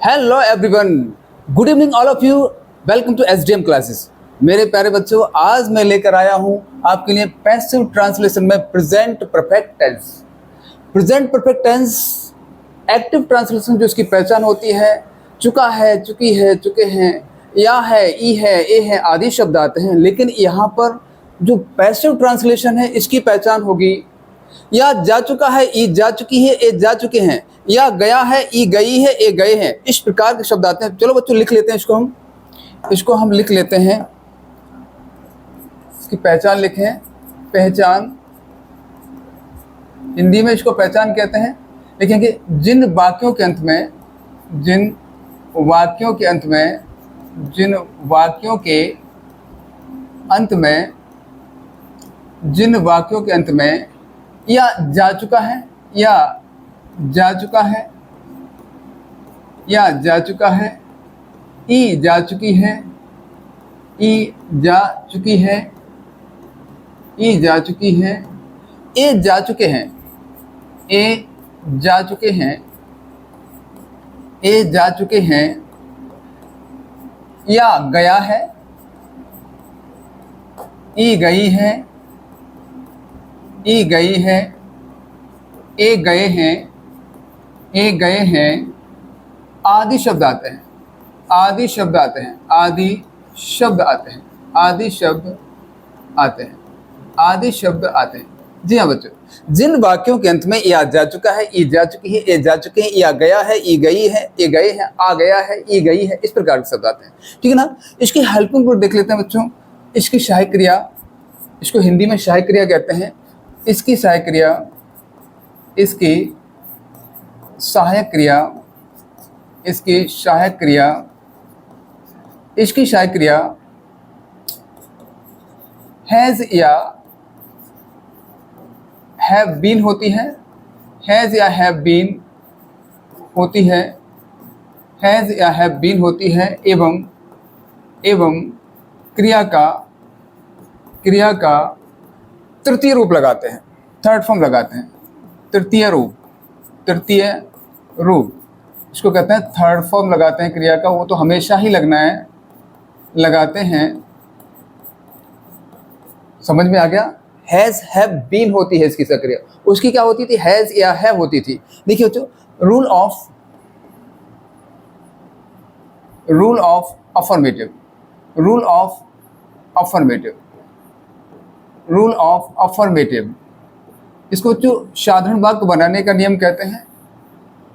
Hello everyone, good evening all of you. Welcome to SDM classes. मेरे प्यारे बच्चों, आज मैं लेकर आया हूं आपके लिए पैसिव ट्रांसलेशन में present perfect tense. Present perfect tense active translation जो इसकी पहचान होती है, चुका है, चुकी है, चुके हैं, या है, ई है, ए है आदि शब्द आते हैं। लेकिन यहाँ पर जो पैसिव ट्रांसलेशन है इसकी पहचान होगी या जा चुका है, ई जा चुकी है, ए जा चुके हैं, या गया है, ई गई है, ए गए हैं। इस प्रकार के शब्द आते हैं। चलो बच्चों लिख लेते हैं इसको हम लिख लेते हैं। इसकी पहचान लिखें। पहचान हिंदी में इसको पहचान कहते हैं। लिखेंगे जिन वाक्यों के अंत में जिन वाक्यों के अंत में या जा चुका है, या जा चुका है, या जा चुका है, ई जा चुकी है, ई जा चुकी है, ई जा चुकी है, ए जा चुके हैं, ए जा चुके हैं, ए जा चुके हैं, या गया है, ई गई है, ई गई है, ए गए हैं, ए गए हैं आदि शब्द आते हैं। आदि शब्द आते हैं। आदि शब्द आते हैं। आदि शब्द आते हैं। आदि शब्द आते हैं। जी हाँ बच्चों, जिन वाक्यों के अंत में या जा चुका है, ई जा चुकी है, ए जा चुके हैं, या गया है, ई गई है, ए गए हैं, आ गया है, ई गई है, इस प्रकार के शब्द आते हैं। ठीक है ना। इसकी हेल्पिंग वर्ड देख लेते हैं बच्चों। इसकी सहायक क्रिया, इसको हिंदी में सहायक क्रिया कहते हैं। इसकी सहायक क्रिया, इसकी सहायक क्रिया, इसकी सहायक क्रिया, इसकी सहायक क्रिया हैज़ या हैव बीन होती है। हैज़ या हैव बीन होती है। हैज़ या हैव बीन होती है एवं क्रिया का तृतीय रूप लगाते हैं। थर्ड फॉर्म लगाते हैं। तृतीय रूप इसको कहते हैं थर्ड फॉर्म लगाते हैं क्रिया का। वो तो हमेशा ही लगना है, लगाते हैं। समझ में आ गया। हैज़ हैव बीन होती है इसकी सक्रिया। उसकी क्या होती थी? हैज़ या हैव होती थी। देखिए बच्चों, रूल ऑफ अफर्मेटिव इसको जो साधारण वाक्य बनाने का नियम कहते हैं।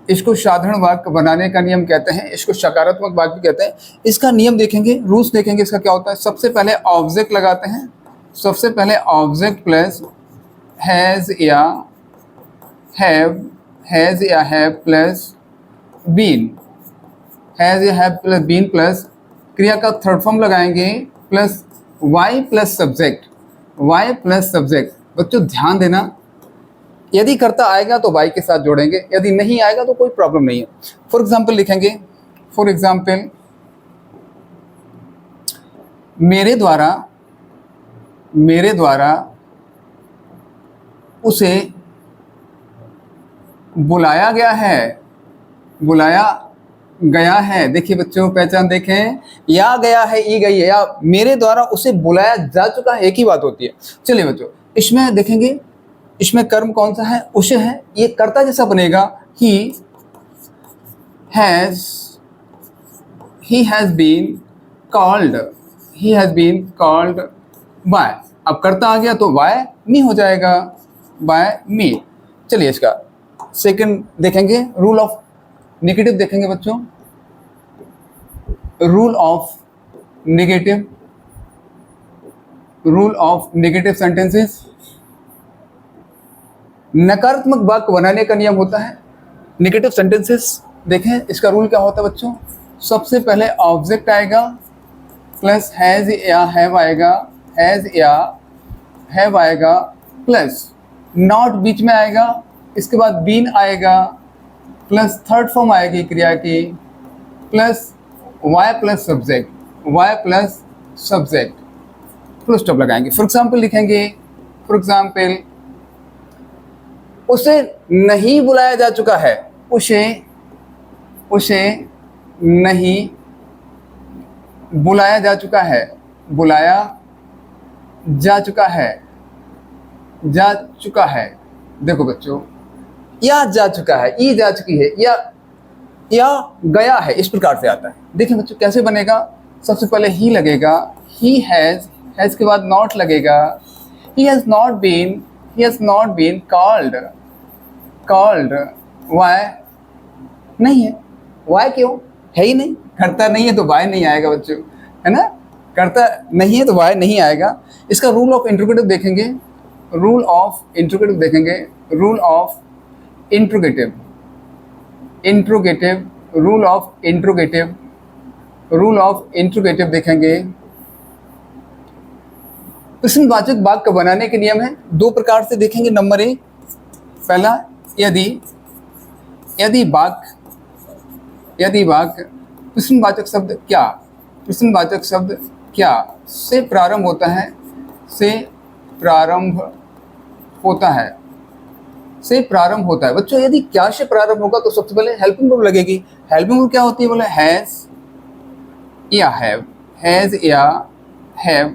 इसको साधारण वाक्य बनाने का नियम कहते हैं। इसको सकारात्मक वाक्य भी कहते हैं। इसका नियम देखेंगे, रूल्स देखेंगे। इसका क्या होता है? सबसे पहले ऑब्जेक्ट लगाते हैं। सबसे पहले ऑब्जेक्ट प्लस हैज़ या हैव प्लस बीन, हैज़ या हैव प्लस बीन प्लस क्रिया का थर्ड फॉर्म लगाएंगे प्लस वाई प्लस सब्जेक्ट। बच्चों ध्यान देना, यदि कर्ता आएगा तो वाई के साथ जोड़ेंगे, यदि नहीं आएगा तो कोई प्रॉब्लम नहीं है। फॉर एग्जाम्पल लिखेंगे, फॉर एग्जाम्पल मेरे द्वारा उसे बुलाया गया है। देखिए बच्चों, पहचान देखें। या गया है, ई गई है, या मेरे द्वारा उसे बुलाया जा चुका है, एक ही बात होती है। चलिए बच्चों, इसमें देखेंगे, इसमें कर्म कौन सा है? उसे है। ये कर्ता जैसा बनेगा। He has been called by. अब कर्ता आ गया तो बाय मी हो जाएगा, बाय मी। चलिए इसका सेकंड देखेंगे, रूल ऑफ नेगेटिव देखेंगे बच्चों। Rule of negative sentences. नकारात्मक वाक्य बनाने का नियम होता है। नेगेटिव सेंटेंसेस देखें, इसका रूल क्या होता है बच्चों? सबसे पहले ऑब्जेक्ट आएगा प्लस हैज़ या हैव आएगा प्लस नॉट बीच में आएगा। इसके बाद बीन आएगा प्लस थर्ड फॉर्म आएगी क्रिया की plus Y plus subject full stop लगाएंगे। फॉर एग्जाम्पल लिखेंगे, फॉर एग्जाम्पल उसे नहीं बुलाया जा चुका है। उसे नहीं बुलाया जा चुका है, बुलाया जा चुका है, जा चुका है। देखो बच्चों, या जा चुका है, ई जा चुकी है, या गया है, इस प्रकार से आता है। देखिए बच्चों कैसे बनेगा। सबसे पहले ही लगेगा, ही हैज़ के बाद नॉट लगेगा। He has not been called, Y नहीं है, वाई क्यों है ही नहीं, करता नहीं है तो वाई नहीं आएगा बच्चों, है ना, करता नहीं है तो वाई नहीं आएगा। इसका रूल ऑफ इंट्रोगेटिव देखेंगे, रूल ऑफ इंट्रोगेटिव देखेंगे, rule of interrogative, rule of interrogative देखेंगे। प्रश्नवाचक वाक्य को बनाने के नियम है, दो प्रकार से देखेंगे। नंबर 1, पहला यदि वाक्य प्रश्नवाचक शब्द क्या से प्रारंभ होता है, बच्चों यदि क्या से प्रारंभ होगा तो सबसे पहले हेल्पिंग वर्ब लगेगी। हेल्पिंग वर्ब क्या होती है, बोले हैज़ या हैव।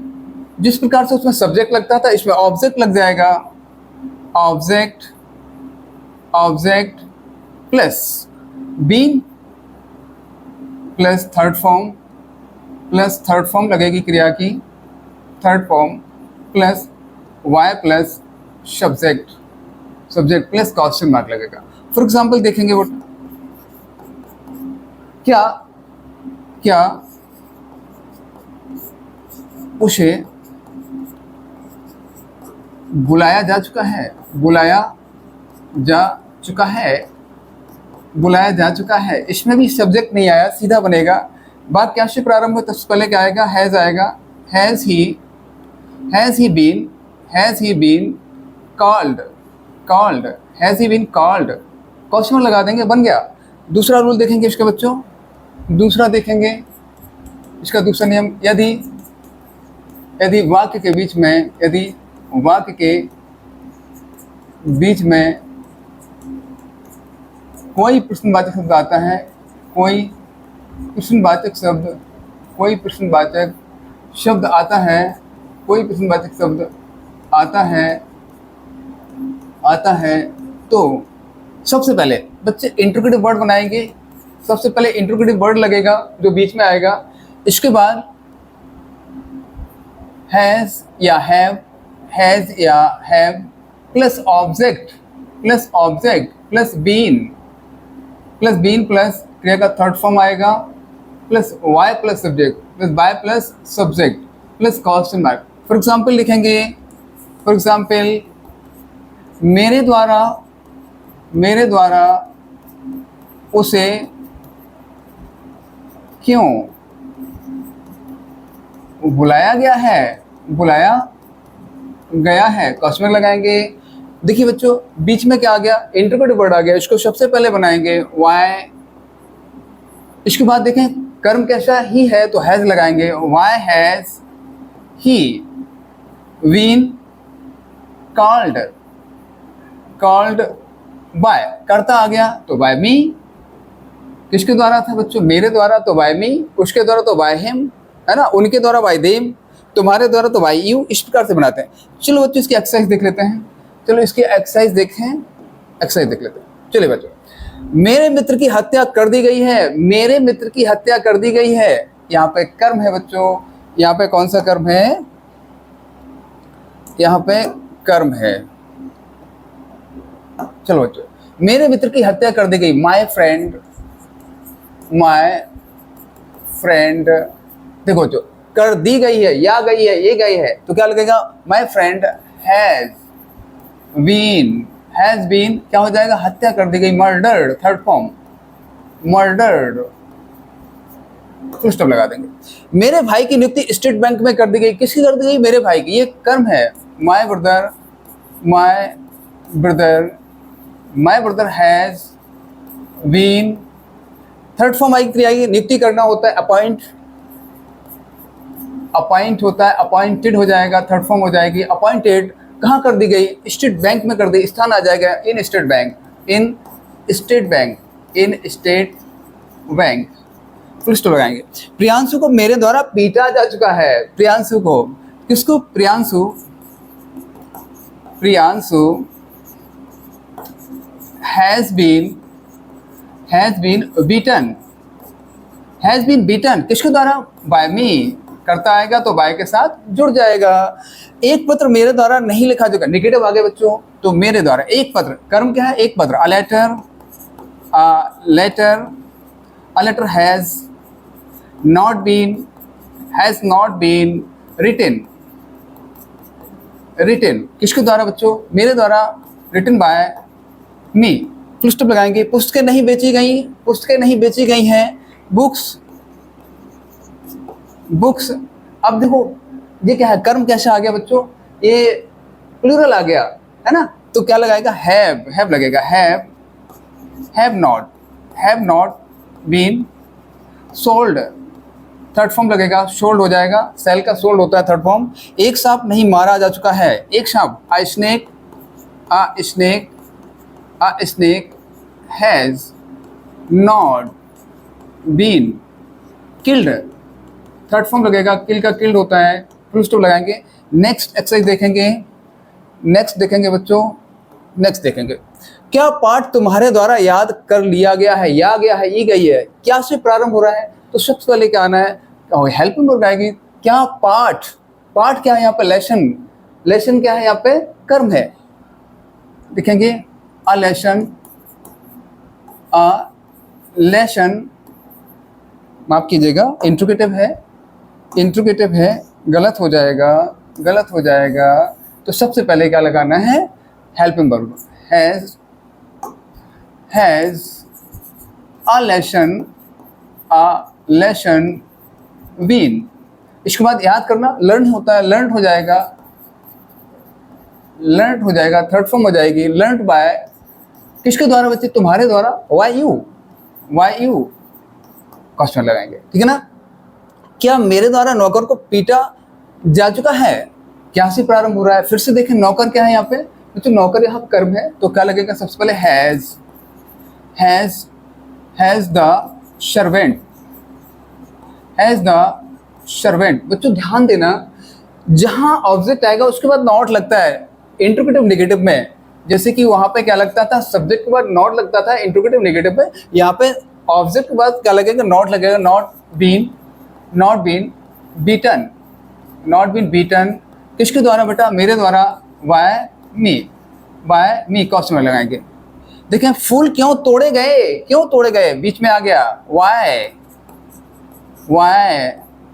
जिस प्रकार से उसमें सब्जेक्ट लगता था इसमें ऑब्जेक्ट लग जाएगा, object plus been plus third form लगेगी क्रिया की, third form plus Y plus subject plus question mark लगेगा। फॉर एग्जाम्पल देखेंगे वो क्या उसे बुलाया जा चुका है, इसमें भी सब्जेक्ट नहीं आया, सीधा बनेगा। बात क्या से प्रारंभ हो तो पहले क्या आएगा, हैज़ आएगा। Has he been called, question लगा देंगे, बन गया। दूसरा रूल देखेंगे इसका बच्चों, दूसरा नियम, यदि वाक्य के बीच में कोई प्रश्नवाचक शब्द आता है, कोई प्रश्नवाचक शब्द आता है तो सबसे पहले बच्चे इंट्रोगेटिव वर्ड बनाएंगे। सबसे पहले इंट्रोगेटिव वर्ड लगेगा जो बीच में आएगा। इसके बाद हैज़ या have plus object plus been plus क्रिया का थर्ड फॉर्म आएगा, plus Y plus subject plus question mark. For example लिखेंगे, मेरे द्वारा उसे क्यों बुलाया गया है, क्वेश्चन लगाएंगे। देखिए बच्चों बीच में क्या आ गया, इंट्रोगेटिव वर्ड आ गया, इसको सबसे पहले बनाएंगे वाई। इसके बाद देखें कर्म कैसा, ही है तो हैज लगाएंगे, Y has he been called by, करता आ गया तो बाय मी। किसके द्वारा था बच्चों, मेरे द्वारा तो बाय मी, उसके द्वारा तो बाय हिम, है ना, उनके द्वारा बाय देम, तुम्हारे द्वारा तो बाय यू। इस प्रकार से बनाते हैं। चलो बच्चों इसकी एक्सरसाइज देख लेते हैं। एक्सरसाइज देख लेते हैं। चलिए बच्चों, मेरे मित्र की हत्या कर दी गई है, यहाँ पे कर्म है बच्चों, यहाँ पे कौन सा कर्म है, यहाँ पे कर्म है। चलो बच्चों, मेरे मित्र की हत्या कर दी गई, माय फ्रेंड। देखो बच्चों कर दी गई है, या गई है, ये गई है, तो क्या लगेगा, माय फ्रेंड हैज बीन क्या हो जाएगा, हत्या कर दी गई, murdered, third form murdered, full stop लगा देंगे। मेरे भाई की नियुक्ति स्टेट बैंक में कर दी गई, किसकी कर दी गई, मेरे भाई की, ये कर्म है। My brother has been, third form आई क्रिया, नियुक्ति करना होता है, अपॉइंट होता है, अपॉइंटेड हो जाएगा, थर्ड फॉर्म हो जाएगी। अपॉइंटेड कहाँ कर दी गई, स्टेट बैंक में कर दी, स्थान आ जाएगा इन स्टेट बैंक। फुल स्टॉप लगाएंगे। प्रियांशु को मेरे द्वारा पीटा जा चुका है। प्रियांशु को, किसको? Priyanshu, Priyanshu has been beaten, has been beaten किसके द्वारा? By me. करता आएगा तो बाय के साथ जुड़ जाएगा। एक पत्र मेरे द्वारा नहीं लिखा जाएगा, नेगेटिव आ गया बच्चों, तो मेरे द्वारा एक पत्र, कर्म क्या है? एक पत्र, a letter, a letter has not been written किसके द्वारा बच्चों? मेरे द्वारा, written by me। Full stop लगाएंगे। पुस्तकें नहीं बेची गई हैं, बुक्स। अब देखो ये क्या है? कर्म कैसे आ गया बच्चों? ये प्लूरल आ गया है ना, तो क्या लगाएगा? हैव लगेगा। Have not been sold, third form लगेगा, सोल्ड हो जाएगा। सेल का सोल्ड होता है थर्ड फॉर्म। एक सांप नहीं मारा जा चुका है, एक सांप, a snake has not been killed, third form लगेगा, किल का किल्ड होता है। फुल स्टॉप लगाएंगे। नेक्स्ट एक्सरसाइज देखेंगे, बच्चों, नेक्स्ट देखेंगे। क्या पाठ तुम्हारे द्वारा याद कर लिया गया है? ई गई है, क्या से प्रारंभ हो रहा है? तो सबसे पहले क्या आना है? हेल्पिंग वर्ब आएगी। क्या पाठ क्या है यहाँ पे? लेसन क्या है यहाँ पे? कर्म है। देखेंगे अ लेसन, माफ कीजिएगा, इंट्रोगेटिव है, गलत हो जाएगा। तो सबसे पहले क्या लगाना है? Helping verb. Has a lesson been. इसके बाद याद करना, लर्न होता है, लर्न हो जाएगा, थर्ड फॉर्म हो जाएगी। लर्न बाय किसके द्वारा बच्चे? तुम्हारे द्वारा, वाई यू क्वेश्चन लगाएंगे, ठीक है ना। क्या मेरे द्वारा नौकर को पीटा जा चुका है? क्या से प्रारंभ हो रहा है? फिर से देखें, नौकर क्या है यहाँ पे? तो नौकर यहाँ कर्म है, तो क्या लगेगा? सबसे पहले हैज द सर्वेंट। बच्चों ध्यान देना, जहां ऑब्जेक्ट आएगा उसके बाद नॉट लगता है इंट्रोगेटिव नेगेटिव में। जैसे कि वहां पे क्या लगता था? सब्जेक्ट के बाद नॉट लगता था इंट्रोगेटिव नेगेटिव में। यहाँ पे ऑब्जेक्ट के बाद क्या लगेगा? नॉट लगेगा। नॉट बीन बीटन किसके द्वारा बेटा? मेरे द्वारा, बाय मी क्वेश्चन लगाएंगे। देखें, फूल क्यों तोड़े गए? बीच में आ गया वाई,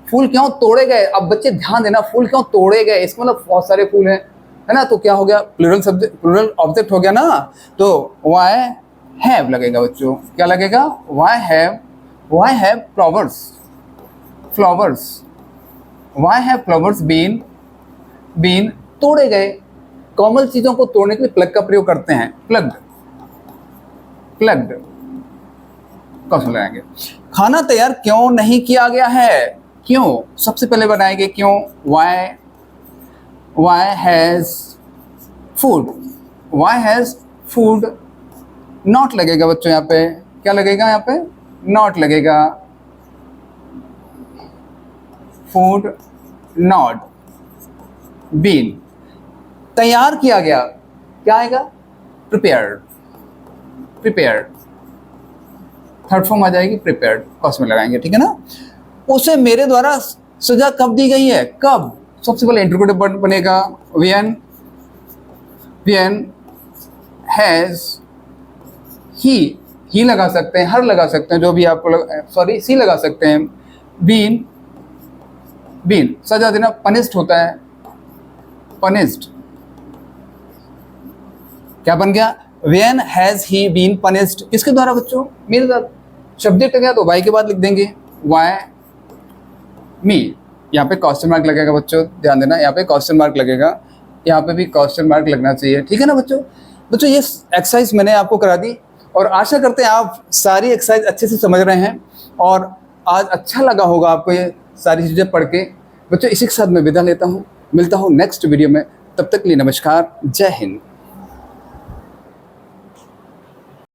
फूल क्यों तोड़े गए? अब बच्चे ध्यान देना, फूल क्यों तोड़े गए, इसका मतलब बहुत सारे फूल हैं, है ना। तो क्या हो गया? प्लूरल ऑब्जेक्ट हो गया ना, तो वाई हैव लगेगा बच्चों। क्या लगेगा? वाई हैव फ्लावर्स बीन तोड़े गए। कोमल चीजों को तोड़ने के लिए प्लग का प्रयोग करते हैं। प्लग्ड क्वेश्चन लगाएंगे। खाना तैयार क्यों नहीं किया गया है? क्यों सबसे पहले बनाएंगे। क्यों? वाई हैज फूड नॉट लगेगा बच्चों। यहाँ पे क्या लगेगा? यहाँ पे नॉट लगेगा। फूड नॉट बीन तैयार किया गया, क्या आएगा? प्रिपेयर्ड थर्ड फॉर्म आ जाएगी, प्रिपेयर्ड क्वेश्चन में लगाएंगे, ठीक है ना। उसे मेरे द्वारा सजा कब दी गई है? कब? सबसे पहले इंट्रोगेटिव वर्ड बनेगा। व्हेन हैज ही लगा सकते हैं, हर लगा सकते हैं, जो भी आपको सी लगा सकते हैं। बीन सजा देना, पनिश्ड होता है, पनिश्ड क्या बन गया? When has he been punished किसके द्वारा बच्चों? मेरे द्वारा। सब्जेक्ट गया तो वाई के बाद लिख देंगे वाई मी। यहाँ पे क्वेश्चन मार्क लगेगा बच्चों, ध्यान देना, यहाँ पे क्वेश्चन मार्क लगेगा, यहाँ पे भी क्वेश्चन मार्क लगना चाहिए, ठीक है ना बच्चों। ये एक्सरसाइज मैंने आपको करा दी और आशा करते हैं आप सारी एक्सरसाइज अच्छे से समझ रहे हैं और आज अच्छा लगा होगा आपको ये सारी चीज़ें पढ़ के। बच्चों इसी के साथ मैं विदा लेता हूँ, मिलता हूँ नेक्स्ट वीडियो में, तब तक के लिए नमस्कार, जय हिंद।